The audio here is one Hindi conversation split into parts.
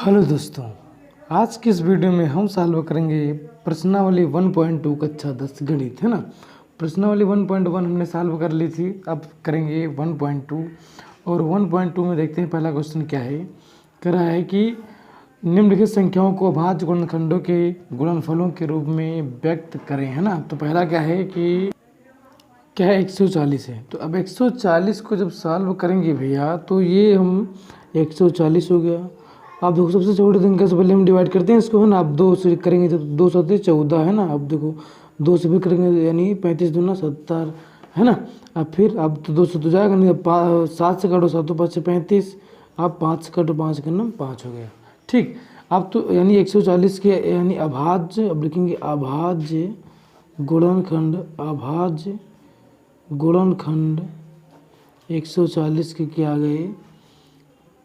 हेलो दोस्तों, आज की इस वीडियो में हम सॉल्व करेंगे प्रश्नावली 1.2 कक्षा 10 गणित, है ना। प्रश्नावली 1.1 हमने सॉल्व कर ली थी, अब करेंगे 1.2। और 1.2 में देखते हैं पहला क्वेश्चन क्या है। कह रहा है कि निम्नलिखित संख्याओं को अभाज्य गुणनखंडों के गुणनफलों के रूप में व्यक्त करें, है ना। तो पहला क्या है कि क्या है 140 है। तो अब 140 को जब सॉल्व करेंगे भैया तो ये हम 140 हो गया। आप देखो सबसे छोटे संख्या से पहले हम डिवाइड करते हैं इसको, है ना। आप 2 से करेंगे तो 2 7 14 है ना। अब देखो 2 से भी करेंगे यानी 35 दूना 70 है ना। अब फिर अब तो 2 से तो जाएगा नहीं, अब 7 से काटो 7 5 से 35, अब 5 से काटो 5 का नाम 5 हो गया। ठीक, अब तो यानी 140 के यानी अभाज्य, अब लिखेंगे अभाज्य गुणनखंड, अभाज्य गुणनखंड 140 के क्या गए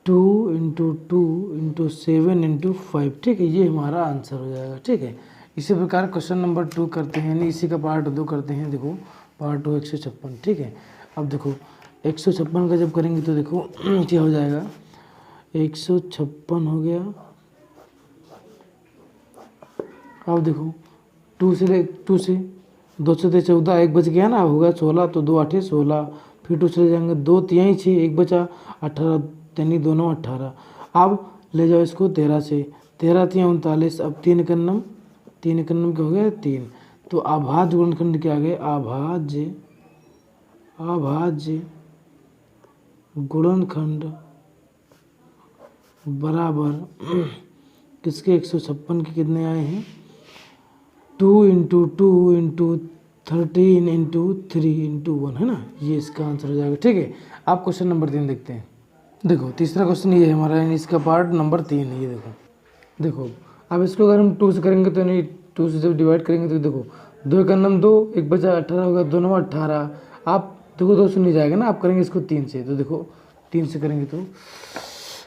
2 × 2 × 7 × 5। ठीक है, ये हमारा आंसर हो जाएगा। ठीक है, इसी प्रकार क्वेश्चन नंबर 2 करते हैं, यानी इसी का पार्ट 2 करते हैं। देखो पार्ट 2 156। ठीक है, अब देखो 156 का जब करेंगे तो देखो क्या हो जाएगा 156 हो गया। अब देखो 2 से 2 से 14 एक बच गया ना, होगा 16, तो 2 8 16, फिर 2 चले जाएंगे 2 3 6 एक बचा 18, यानी दोनों 18। अब ले जाओ इसको 13 से, 13 3 39, अब 3 कन्नम क्या हो गया 3। तो अभाज्य गुणनखंड क्या आ गए अभाज्य गुणनखंड बराबर किसके 156 के कितने आए हैं 2 × 2 × 13 × 3 × 1, है ना। ये इसका आंसर हो जाएगा। ठीक है, आप क्वेश्चन नंबर 3 देखते हैं। देखो तीसरा क्वेश्चन ये है हमारा, यानी इसका पार्ट नंबर 3 है। ये देखो अब इसको अगर हम 2 से करेंगे तो नहीं, 2 से जब डिवाइड करेंगे तो देखो 2 का नम 2, एक बचा 18 होगा, 2 9 18। आप देखो 2 से नहीं जाएगा ना, आप करेंगे इसको 3 से, तो देखो 3 से करेंगे तो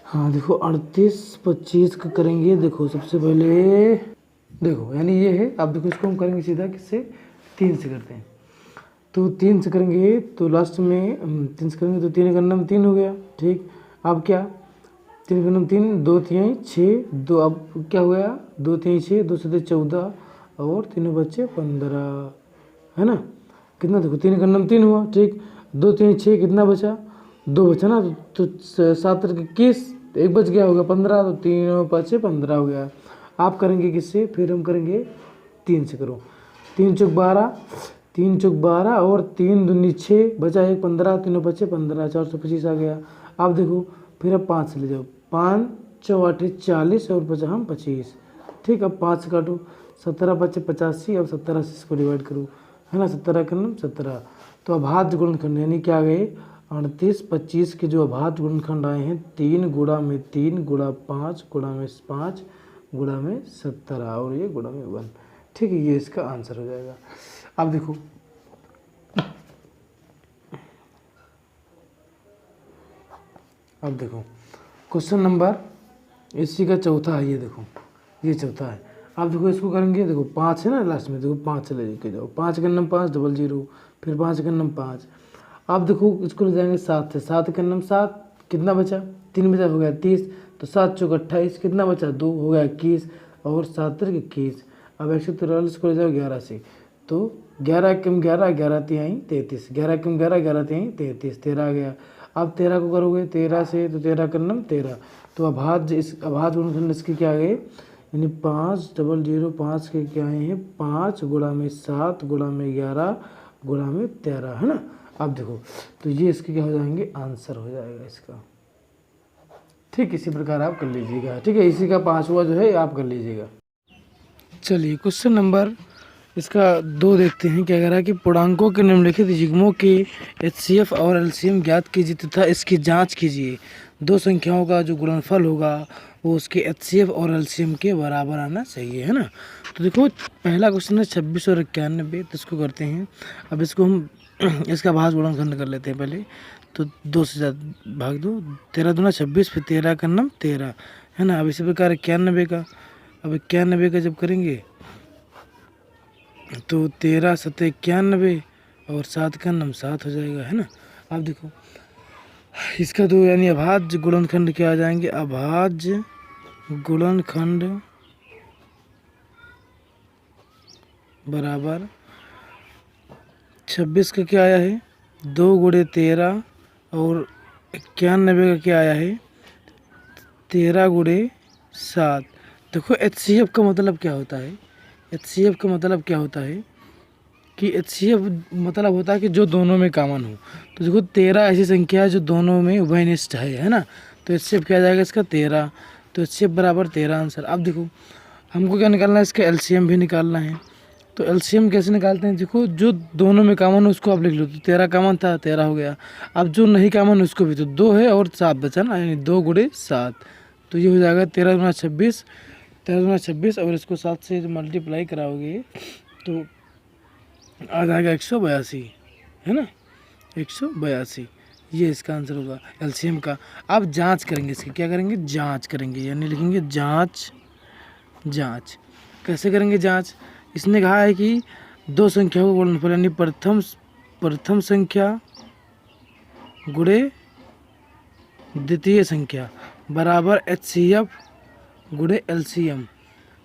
हाँ देखो 38 25 का करेंगे। देखो सबसे पहले देखो यानी ये है। अब देखो इसको हम करेंगे सीधा किससे 3 से करते हैं, तो 3 से करेंगे तो लास्ट में 3 से करेंगे तो 3 का नम 3 हो गया। ठीक, अब क्या 3 का नम 3, 2 3 6 2, अब क्या हो गया 2 3 6 2 7 14 और 3 बच्चे 15, है ना। कितना देखो 3 का नम 3 हुआ। ठीक, 2 3 6 कितना बचा 2 बचा ना, तो 7 21 एक बच गया होगा 15, तो 3 5 15 हो गया। आप करेंगे किससे, फिर हम करेंगे 3 से करो। 3 चौक 12, 3 चौक 12 और 3 दूनी 6 बचा 1 15, 3 बचे 15, 425 आ गया। आप देखो फिर अब 5 से ले जाओ, 5 4 8 40 और बचा हम 25। ठीक, अब 5 काटो 17 बचे 85, अब 17 से इसको डिवाइड करो, है ना। 17 का नाम 17। तो अभाज्य गुणनखंड यानी क्या आ गए 38 25 के जो अभाज्य गुणनखंड आए हैं 3 गुणा में 3 गुणा 5 गुणा में 5 गुणा में 17 और ये गुणा में 1। ठीक है, ये इसका आंसर हो जाएगा। अब देखो क्वेश्चन नंबर इसी का चौथा है। ये देखो ये चौथा है। अब देखो इसको करेंगे, देखो 5 है ना लास्ट में, देखो 5 से लेके जाओ, 5 का नंबर 5 00, फिर 5 का नंबर 5। अब देखो इसको ले जाएंगे 7 से, 7 का नंबर 7 कितना बचा 3 बचा हो गया 30, तो 7 चौक 28 कितना बचा 2 हो गया 21 और 7 21। अब 143 को ले जाओ 11 से, तो 11 कम 11 11 तिहाई 33, 11 कम 11 11 तिहाई 33, 13 आ गया। अब 13 को करोगे 13 से, तो 13 का नंबर 13। तो अभाज्य गुणनखंड इसके क्या गए यानी 5 00 5 के क्या आए हैं 5 गुणा में 7 गुणा में 11 गुणा में 13, है ना। अब देखो तो ये इसके क्या हो जाएंगे आंसर हो जाएगा इसका। ठीक, इसी प्रकार आप कर लीजिएगा। ठीक है, इसी का 5वां जो है आप कर लीजिएगा। चलिए क्वेश्चन नंबर इसका 2 देखते हैं। क्या कह रहा है कि पूर्णांकों के निम्नलिखित युग्मों के HCF और LCM ज्ञात कीजिए तथा इसकी जांच कीजिए। 2 संख्याओं का जो गुणनफल होगा वो उसके HCF और LCM के बराबर आना चाहिए, है ना। तो देखो पहला क्वेश्चन है 26 और 91, तो इसको करते हैं। अब इसको हम इसका भाज्य गुणनखंड कर लेते हैं पहले, तो 2 से भाग दो, 13 दूना 26, फिर 13 का नम 13, है ना। अब इसी प्रकार 91 का, अब 91 का जब करेंगे तो 13 7 91 और 7 का नम 7 हो जाएगा, है ना। अब देखो इसका तो यानी अभाज्य गुणनखंड क्या आ जाएंगे अभाज्य गुणनखंड बराबर 26 का क्या आया है 2 गुणे 13 और 91 का क्या आया है 13 गुणे 7। देखो HCF का मतलब क्या होता है, HCF का मतलब क्या होता है कि HCF मतलब होता है कि जो दोनों में कॉमन हो। तो देखो 13 ऐसी संख्या है जो दोनों में उभयनिष्ठ है ना, तो HCF क्या जाएगा इसका 13। तो HCF बराबर 13 आंसर। अब देखो हमको क्या निकालना है, इसका LCM भी निकालना है। तो LCM कैसे निकालते हैं, देखो जो दोनों में कॉमन हो उसको आप लिख लो। तो 13 कॉमन था 13 हो गया। अब जो नहीं कॉमन है उसको भी, तो 2 है और 7 बचा ना, यानी 2 गुणे 7। तो ये हो जाएगा 13 गुना 26, 13 गुना 26 और इसको 7 से मल्टीप्लाई कराओगे तो आ जाएगा 182, है ना 182। ये इसका आंसर होगा LCM का। अब जांच करेंगे इसकी, क्या करेंगे जांच करेंगे, यानी लिखेंगे जांच। जांच कैसे करेंगे जांच, इसने कहा है कि दो संख्या को गुणनफल यानी प्रथम संख्या गुणे द्वितीय संख्या बराबर HCF गुणे LCM,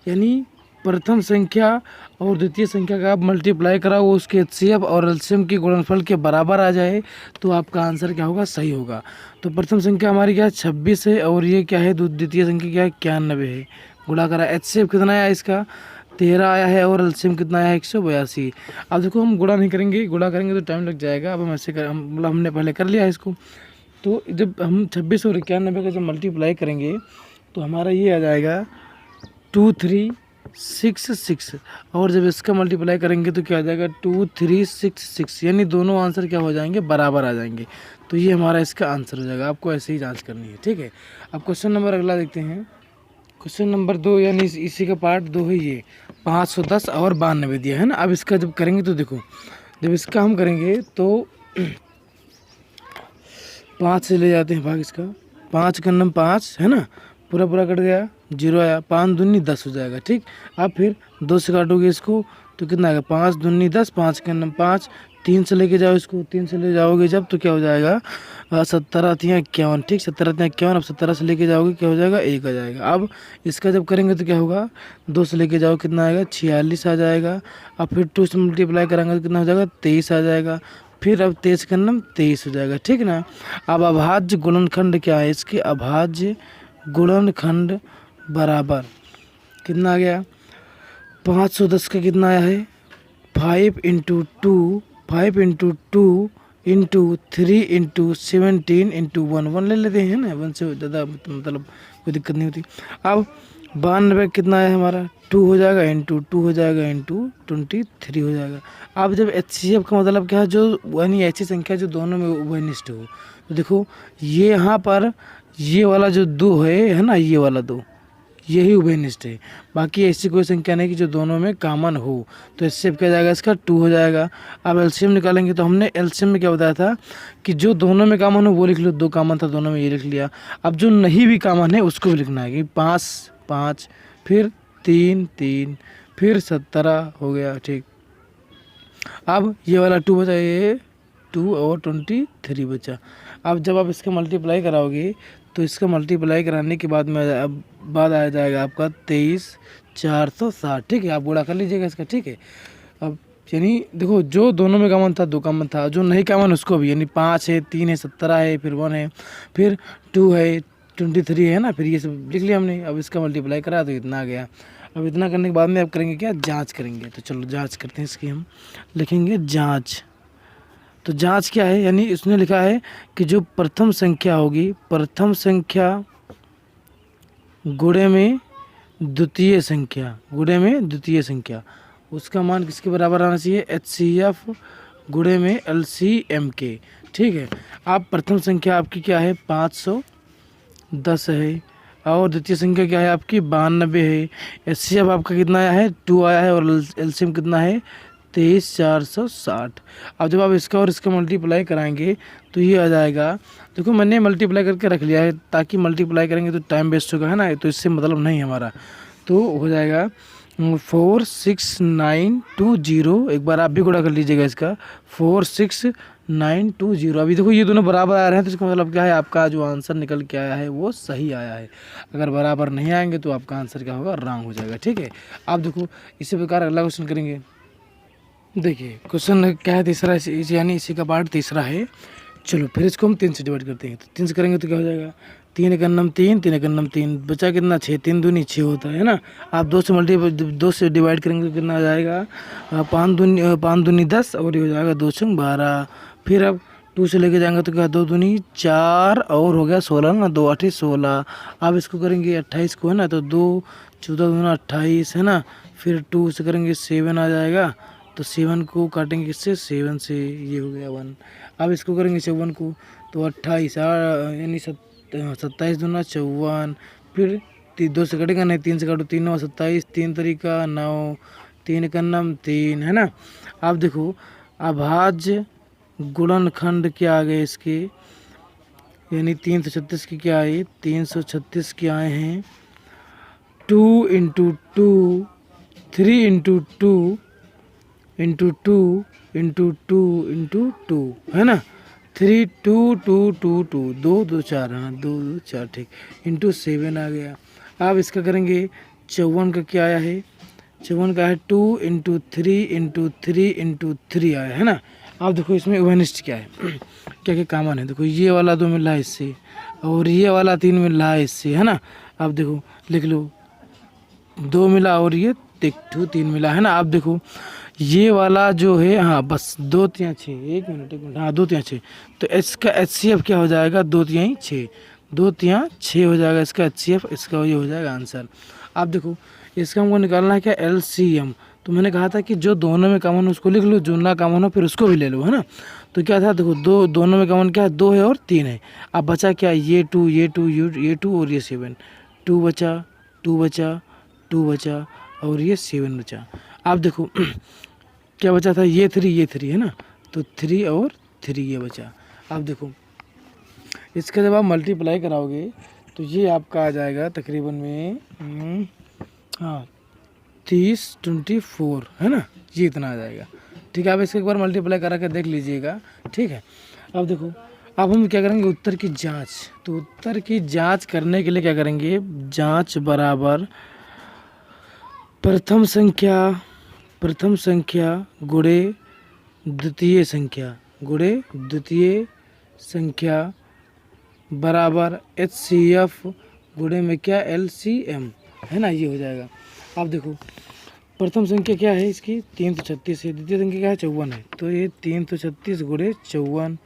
यानी प्रथम संख्या और द्वितीय संख्या का आप मल्टीप्लाई कराओ, उसके HCF और LCM के गुणनफल के बराबर आ जाए तो आपका आंसर क्या होगा, सही होगा। तो प्रथम संख्या हमारी क्या है 26 है और ये क्या है द्वितीय संख्या क्या है 91 है। गुणा करा HCF कितना आया इसका 13 आया है और LCM कितना आया है 182। अब देखो हम गुणा नहीं करेंगे, गुणा करेंगे तो टाइम लग जाएगा। अब हम ऐसे मतलब हमने पहले कर लिया है इसको। तो जब हम 26 और 91 का जब मल्टीप्लाई करेंगे तो हमारा ये आ जाएगा 2366 और जब इसका मल्टीप्लाई करेंगे तो क्या आ जाएगा 2366, यानी दोनों आंसर क्या हो जाएंगे बराबर आ जाएंगे। तो ये हमारा इसका आंसर हो जाएगा। आपको ऐसे ही जांच करनी है, ठीक है। अब क्वेश्चन नंबर अगला देखते हैं। क्वेश्चन नंबर 2 यानी इसी का पार्ट 2 है ये, 510 और 92 दिया है ना। अब इसका जब करेंगे तो देखो जब इसका हम करेंगे तो 5 से ले जाते हैं भाग इसका, 5 का नंबर 5 है ना, पूरा पूरा कट गया 0 आया, 5 दूनी 10 हो जाएगा, ठीक। अब फिर 2 से काटोगे इसको तो कितना आएगा 5 दूनी 10, 5 का नंबर 5, 3 से लेके जाओ इसको, 3 से ले जाओगे जब तो क्या हो जाएगा 17 तियाँ 51, ठीक 17 तियाँ 51। अब 17 से लेके जाओगे क्या हो जाएगा 1 आ जाएगा। अब इसका जब करेंगे तो क्या होगा 2 से लेके जाओ कितना आएगा 46 आ जाएगा। अब फिर 2 से मल्टीप्लाई कराएंगे तो कितना हो जाएगा 23 आ जाएगा। फिर अब 23 का नंबर 23 हो जाएगा, ठीक ना। अब अभाज्य गुणनखंड क्या है इसके, अभाज्य गुणनखंड बराबर कितना आ गया 510 का कितना आया है 5 × 2, 5 × 2 × 3 × 17 × 1 ले लेते हैं ना, 1 से ज़्यादा मतलब कोई दिक्कत नहीं होती। अब 92 कितना आया हमारा 2 हो जाएगा × 2 हो जाएगा × 23 हो जाएगा। अब जब HCF का मतलब क्या है, जो यानी ऐसी संख्या जो दोनों में उभयनिष्ठ हो। तो देखो ये यहाँ पर ये वाला जो 2 है ना, ये वाला 2 यही उभयनिष्ठ है, बाकी ऐसी कोई संख्या नहीं कि जो दोनों में कॉमन हो। तो HCF क्या जाएगा इसका 2 हो जाएगा। अब LCM निकालेंगे तो हमने LCM में क्या बताया था कि जो दोनों में कॉमन हो वो लिख लो, 2 कॉमन था दोनों में ये लिख लिया। अब जो नहीं भी कॉमन है उसको भी लिखना है कि 5 5 फिर 3 3 फिर 17 हो गया, ठीक। अब ये वाला 2 बचा, ये 2 और 23 बचा। अब जब आप इसका मल्टीप्लाई कराओगे तो इसका मल्टीप्लाई कराने के बाद में अब बाद आ जाएगा आपका 23,460, ठीक है। आप गुणा कर लीजिएगा इसका, ठीक है। अब यानी देखो जो दोनों में कॉमन था 2 कॉमन था, जो नहीं कॉमन उसको भी, यानी 5 है 3 है 17 है फिर 1 है फिर 2 है 23 है ना, फिर ये सब लिख लिया हमने। अब इसका मल्टीप्लाई करा तो इतना आ गया। अब इतना करने के बाद में आप करेंगे क्या जांच करेंगे। तो चलो जांच करते हैं इसकी, हम लिखेंगे जांच। तो जांच क्या है, यानी इसने लिखा है कि जो प्रथम संख्या होगी, प्रथम संख्या गुणे में द्वितीय संख्या, गुणे में द्वितीय संख्या, उसका मान किसके बराबर आना चाहिए HCF गुणे में LCM के, ठीक है। आप प्रथम संख्या आपकी क्या है 510 है और द्वितीय संख्या क्या है आपकी 92 है। HCF आपका कितना आया है 2 आया है और LCM कितना है 23,460। अब जब आप इसका और इसका मल्टीप्लाई कराएंगे तो ये आ जाएगा, देखो मैंने मल्टीप्लाई करके रख लिया है ताकि मल्टीप्लाई करेंगे तो टाइम वेस्ट होगा, है ना, तो इससे मतलब नहीं हमारा। तो हो जाएगा 46920, एक बार आप भी गुणा कर लीजिएगा इसका 4690 920। अभी देखो ये दोनों बराबर आ रहे हैं तो इसका मतलब क्या है, आपका जो आंसर निकल के आया है वो सही आया है। अगर बराबर नहीं आएंगे तो आपका आंसर क्या होगा, रॉन्ग हो जाएगा। ठीक है, आप देखो इसी प्रकार अगला क्वेश्चन करेंगे। देखिए क्वेश्चन क्या है, तीसरा यानी इसी का पार्ट तीसरा है। चलो फिर इसको हम 3 से डिवाइड करते हैं। तो 3 से करेंगे तो क्या हो जाएगा, 3 एक अन्नम 3, 3 एक अन्नम 3, बचा कितना 6, 3 दूनी 6 होता है ना। आप 2 से डिवाइड करेंगे तो कितना आ जाएगा, 5 दूनी 10 और ये हो जाएगा 2 छंग 12। फिर अब 2 से लेके जाएंगे तो क्या 2 दूनी 4 और हो गया 16 ना, 2 8 16। अब इसको करेंगे 28 को है ना, तो 2 14 दूना 28 है ना। फिर 2 से करेंगे 7 आ जाएगा, तो 7 को काटेंगे किससे, 7 से, ये हो गया 1। अब इसको करेंगे 54 को, तो 28 यानी 27 दूना 54। फिर 2 से कटेगा नहीं, 3 से काटो, 3 9 27, 3 तरीका 9, 3 का नाम 3 है ना। अब देखो अभाज्य गुणनखंड क्या आ गए इसके, यानी 336 की क्या आई, 336 के आए हैं 2 into 2, 3 into 2 into 2 into 2 into 2 है ना। 3 2 2 2 2 2 2 4 है ना, 2 2 4 ठीक, इंटू 7 आ गया। अब इसका करेंगे 54 का क्या आया है, 54 का है 2 इंटू 3 इंटू 3 इंटू 3 आया है ना। अब देखो इसमें वेनिस्ट क्या है, क्या क्या कॉमन है, देखो ये वाला 2 मिल रहा है इससे, और ये वाला 3 मिल रहा है इससे है ना। अब देखो लिख लो 2 मिला और ये 3 मिला है ना। अब देखो ये वाला जो है, हाँ बस 2 3 6, 1 मिनट हाँ 2 3 6, तो इसका HCF क्या हो जाएगा, 2 3 6, 2 3 6 हो जाएगा इसका HCF, इसका ये हो जाएगा आंसर। आप देखो इसका हमको निकालना है क्या, LCM। तो मैंने कहा था कि जो दोनों में कॉमन हो उसको लिख लो, जो ना कॉमन हो फिर उसको भी ले लो है ना। तो क्या था देखो, दोनों में कॉमन क्या है, 2 है और 3 है। अब बचा क्या, ये 2 ये 2 ये 2 और ये 7, 2 बचा 2 बचा 2 बचा और ये 7 बचा। आप देखो क्या बचा था, ये 3 है ना, तो 3 और 3 ये बचा। आप देखो इसका जब आप मल्टीप्लाई कराओगे तो ये आपका आ जाएगा तकरीबन में हाँ 30 24 है ना, ये इतना आ जाएगा। ठीक है, आप इसको एक बार मल्टीप्लाई करा के देख लीजिएगा। ठीक है, अब देखो अब हम क्या करेंगे, उत्तर की जांच। तो उत्तर की जांच करने के लिए क्या करेंगे, जांच बराबर प्रथम संख्या गुणे द्वितीय संख्या बराबर HCF गुणे में क्या LCM है ना, ये हो जाएगा। आप देखो प्रथम संख्या क्या है इसकी 336 है, द्वितीय संख्या क्या है 54 है, तो ये 336 गुणे 54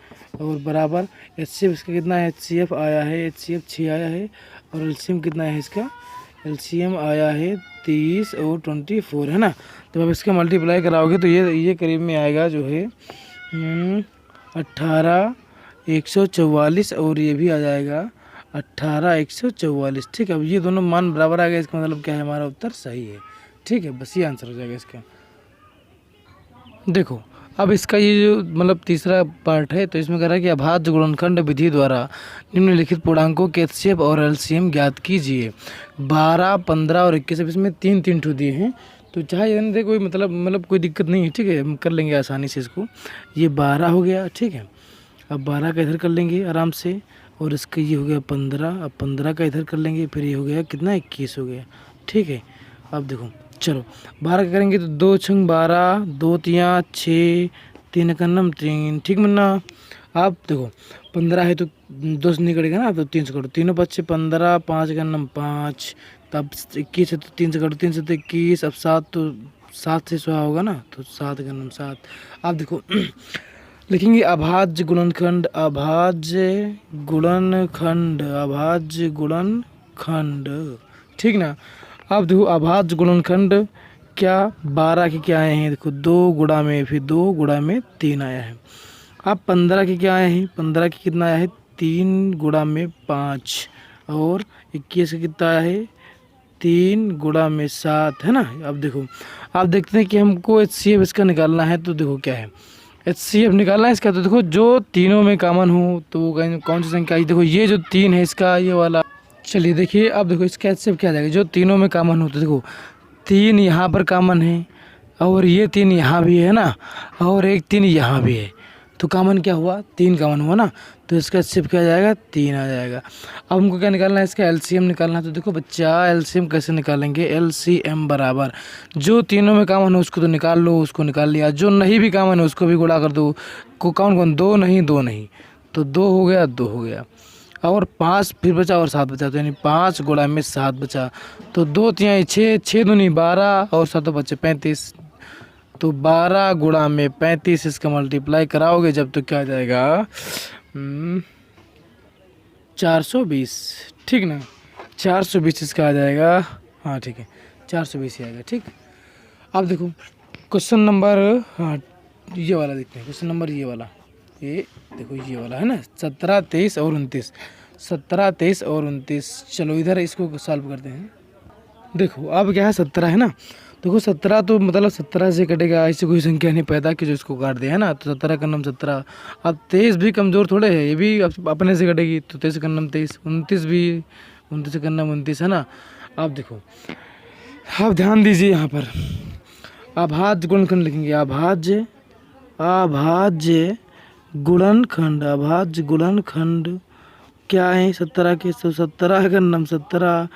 और बराबर HCF इसका कितना है, HCF आया है, HCF 6 आया है, और LCM कितना है इसका, LCM आया है 30 और 24 है ना। तो अब इसका मल्टीप्लाई कराओगे तो ये करीब में आएगा जो है 18 144 और ये भी आ जाएगा 18 144। ठीक है, अब ये दोनों मान बराबर आ गए, इसका मतलब क्या है, हमारा उत्तर सही है। ठीक है, बस ये आंसर हो जाएगा इसका। देखो अब इसका ये जो मतलब तीसरा पार्ट है, तो इसमें कह रहा है कि अभाज्य गुणनखंड विधि द्वारा निम्नलिखित पूर्णांकों के HCF और LCM ज्ञात कीजिए। 12 15 और 21, अब इसमें 3 ठो दिए हैं, तो चाहे दे कोई मतलब कोई दिक्कत नहीं है। ठीक है, हम कर लेंगे आसानी से इसको। ये 12 हो गया, ठीक है, अब 12 का इधर कर लेंगे आराम से, और इसका ये हो गया 15, अब 15 का इधर कर लेंगे, फिर ये हो गया कितना 21 हो गया। ठीक है, अब देखो चलो 12 का करेंगे तो 2 छंग 12, 2 3 6, 3 का नम 3, ठीक मन्ना। आप देखो 15 है तो 2 से निकलेगा ना, तो 3 से करो, 3 5 15, 5 का नम 5, तब 21 है तो 3 से करो, 3 से तो 21, अब 7 तो 7 से 100 होगा ना, तो 7 का नम 7। आप देखो लिखेंगे अभाज्य गुणनखंड, ठीक ना। अब देखो अभाज्य गुणनखंड क्या 12 के क्या आए हैं, देखो 2 गुणा में, फिर 2 गुणा में 3 आया है। अब 15 के क्या आए हैं, 15 के कितना आया है 3 गुणा में 5, और 21 का कितना आया है 3 गुणा में 7 है ना। अब देखो आप देखते हैं कि हमको HCF इसका निकालना है, तो देखो क्या है HCF निकालना है इसका। तो देखो जो तीनों में कॉमन हो तो कौन सी संख्या आई, देखो ये जो 3 है इसका ये वाला। चलिए देखिए अब देखो इसका HCF क्या आ जाएगा, जो तीनों में कॉमन हो, तो देखो 3 यहाँ पर कॉमन है, और ये 3 यहाँ भी है ना, और एक 3 यहाँ भी है, तो कॉमन क्या हुआ, 3 कॉमन हुआ ना, तो इसका एचसीएफ क्या आ जाएगा, 3 आ जाएगा। अब हमको क्या निकालना है, इसका एलसीएम निकालना है। तो देखो बच्चा एलसीएम कैसे निकालेंगे, एलसीएम बराबर जो तीनों में कॉमन है उसको तो निकाल लो, उसको निकाल लिया, जो नहीं भी कॉमन है उसको भी गुणा कर दो। कौन कौन, 2 नहीं, 2 नहीं, तो 2 हो गया, 2 हो गया, और 5 फिर बचा और 7 बचा, तो यानी 5 गुणा में 7 बचा। तो 2 तिहाई 6, 6 दूनी 12 और 7 बचे 35। तो 12 गुणा में 35 इसका मल्टीप्लाई कराओगे जब तो क्या आ जाएगा, 420, ठीक ना, 420 इसका आ जाएगा। हाँ ठीक है, 420 ही आएगा। ठीक, अब देखो क्वेश्चन नंबर, हाँ ये वाला देखते हैं, क्वेश्चन नंबर ये वाला, ये देखो ये वाला है ना, 17, 23 और 29, 17, 23 और 29। चलो इधर इसको सॉल्व करते हैं। देखो अब क्या है, 17 है ना, देखो 17 तो मतलब 17 से कटेगा, ऐसी कोई संख्या नहीं पैदा कि जो इसको काट दे, है ना। तो 17 का नाम 17। अब 23 भी कमज़ोर थोड़े है, ये भी अपने से कटेगी, तो 23 का नाम 23, 29 भी, 29 का नाम 29, है ना। अब देखो, अब ध्यान दीजिए यहाँ पर, अभाज्य गुणनखंड लिखेंगे, अभाज्य, अभाज्य गुणनखंड, अभाज्य गुणनखंड क्या है 17 के, तो 17 का नाम 17,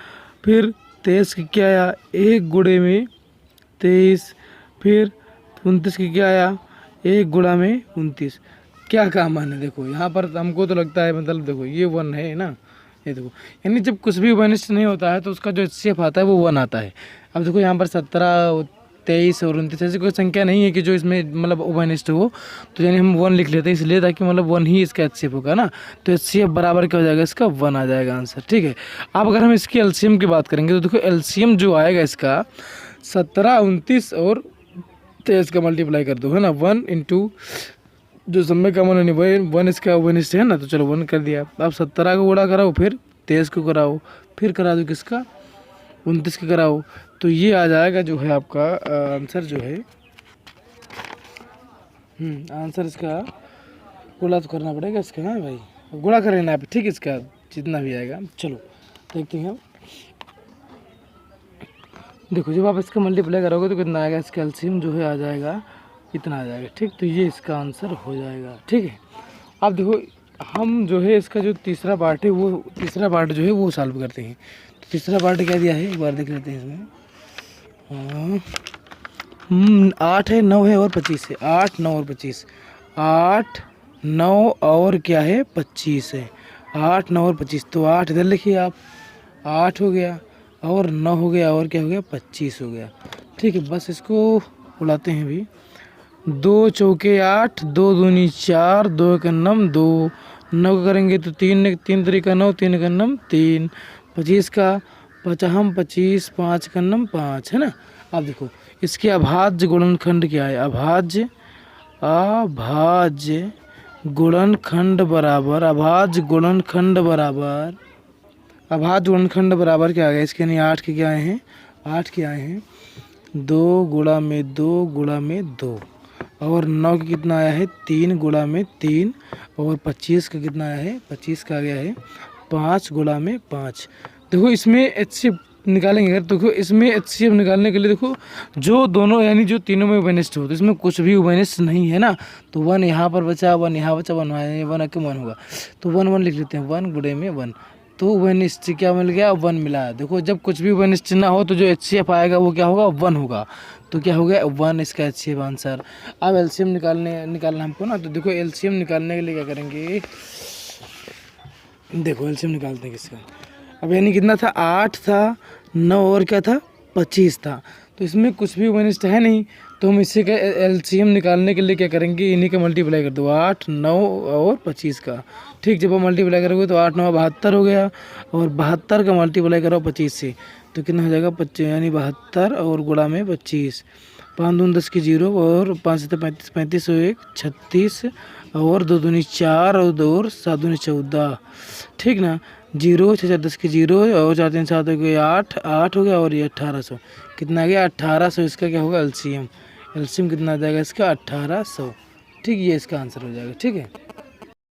फिर 23 की क्या आया, 1 गुणे में 23, फिर 29 की क्या आया, 1 गुणा में 29। क्या कॉमन है, देखो यहाँ पर हमको तो लगता है, मतलब देखो ये 1 है ना, ये देखो, यानी जब कुछ भी उभयनिष्ठ नहीं होता है तो उसका जो एचसीएफ आता है वो 1 आता है। अब देखो यहाँ पर 17, 23 और 29 ऐसी कोई संख्या नहीं है कि जो इसमें मतलब उभयनिष्ठ हो, तो यानी हम 1 लिख लेते हैं इसलिए, ताकि मतलब 1 ही इसका एचसीएफ होगा ना। तो एचसीएफ बराबर क्या हो जाएगा, इसका 1 आ जाएगा आंसर। ठीक है, अब अगर हम इसकी एलसीएम की बात करेंगे तो देखो एलसीएम जो आएगा इसका 17, 29 और 23 का मल्टीप्लाई कर दो, है ना, 1 इंटू जो सब में कॉमन है 1 इसका उभयनिष्ठ है ना, तो चलो 1 कर दिया। अब 17 को गुणा कराओ, फिर 23 को कराओ, फिर करा दो किसका, 29 का कराओ, तो ये आ जाएगा जो है आपका आंसर जो है, आंसर इसका गुणा तो करना पड़ेगा इसका, हाँ भाई गुणा कर लेना आप, ठीक, इसका जितना भी आएगा। चलो देखते हैं, देखो जब आप इसका मल्टीप्लाई करोगे तो कितना आएगा, इसका एलसीएम जो है आ जाएगा, इतना आ जाएगा। ठीक, तो ये इसका आंसर हो जाएगा। ठीक है, अब देखो हम जो है इसका जो तीसरा पार्ट है, वो तीसरा पार्ट जो है वो सॉल्व करते हैं। तो तीसरा पार्ट क्या दिया है, एक बार देख लेते हैं इसमें। हाँ 8 है, 9 है और 25 है, 8, 9 और 25, 8, 9 और क्या है 25 है, 8, 9 और 25, तो 8 इधर लिखिए आप, 8 हो गया और 9 हो गया और क्या हो गया 25 हो गया। ठीक है, बस इसको उड़ाते हैं अभी। 2 चौके 8, 2 दूनी 4, 2 का नम 2, 9 करेंगे तो 3, 3 तरीका 9, 3 का नम 3, 25 का 50, 25, 5 का नम 5, है ना। अब देखो इसके अभाज्य गुणनखंड क्या है, अभाज्य, अभाज्य गुणनखंड बराबर, अभाज्य गुणनखंड बराबर, अभाज्य गुणनखंड बराबर क्या आ गया इसके, यानी 8 के क्या आए हैं, 8 के आए हैं 2 गुणा में 2 गुणा में 2, और 9 का कितना आया है 3 गुणा में 3, और 25 का कितना आया है, 25 का आ गया है 5 गुणा में 5। देखो इसमें एचसीएफ निकालेंगे अगर, देखो इसमें एचसीएफ निकालने के लिए देखो जो दोनों यानी जो तीनों में उभयनिष्ठ हो, तो इसमें कुछ भी उभयनिष्ठ नहीं है ना, तो 1 यहाँ पर बचा, 1 यहाँ बचा, 1 1 1 होगा, तो 1 1 लिख लेते हैं, 1 गुणे में 1, तो उभयनिष्ठ क्या मिल गया, 1 मिला। देखो जब कुछ भी उभयनिष्ठ ना हो तो जो एचसीएफ आएगा वो क्या होगा, 1 होगा, तो क्या हो गया 1 इसका एचसीएफ आंसर। अब एलसीएम निकालना हमको ना, तो देखो एलसीएम निकालने के लिए क्या करेंगे, देखो एलसीएम निकालते हैं किसका। अब यानी कितना था, 8 था, 9 और क्या था 25 था, तो इसमें कुछ भी उभयनिष्ठ है नहीं, तो हम इससे का एलसीएम निकालने के लिए क्या करेंगे, इन्हीं का मल्टीप्लाई कर दो, 8, 9 और 25 का। ठीक, जब आप मल्टीप्लाई करोगे तो 8, 9 72 हो गया, और 72 का मल्टीप्लाई करो 25 से, तो कितना हो जाएगा 25, यानी 72 और गुणा में 25, 5 दूनी 10 की 0, और 5 से 35, 35 और 1 36, और 2 दूनी 4 और 2 और 7 दूनी 14, ठीक ना, 0 6 4 10 की 0, और 4 3 7 हो गया 8, 8 हो गया, और ये 1800 कितना आ गया 1800, इसका क्या होगा एलसीएम, एलसीएम कितना आ जाएगा इसका 1800। ठीक, ये इसका आंसर हो जाएगा। ठीक है।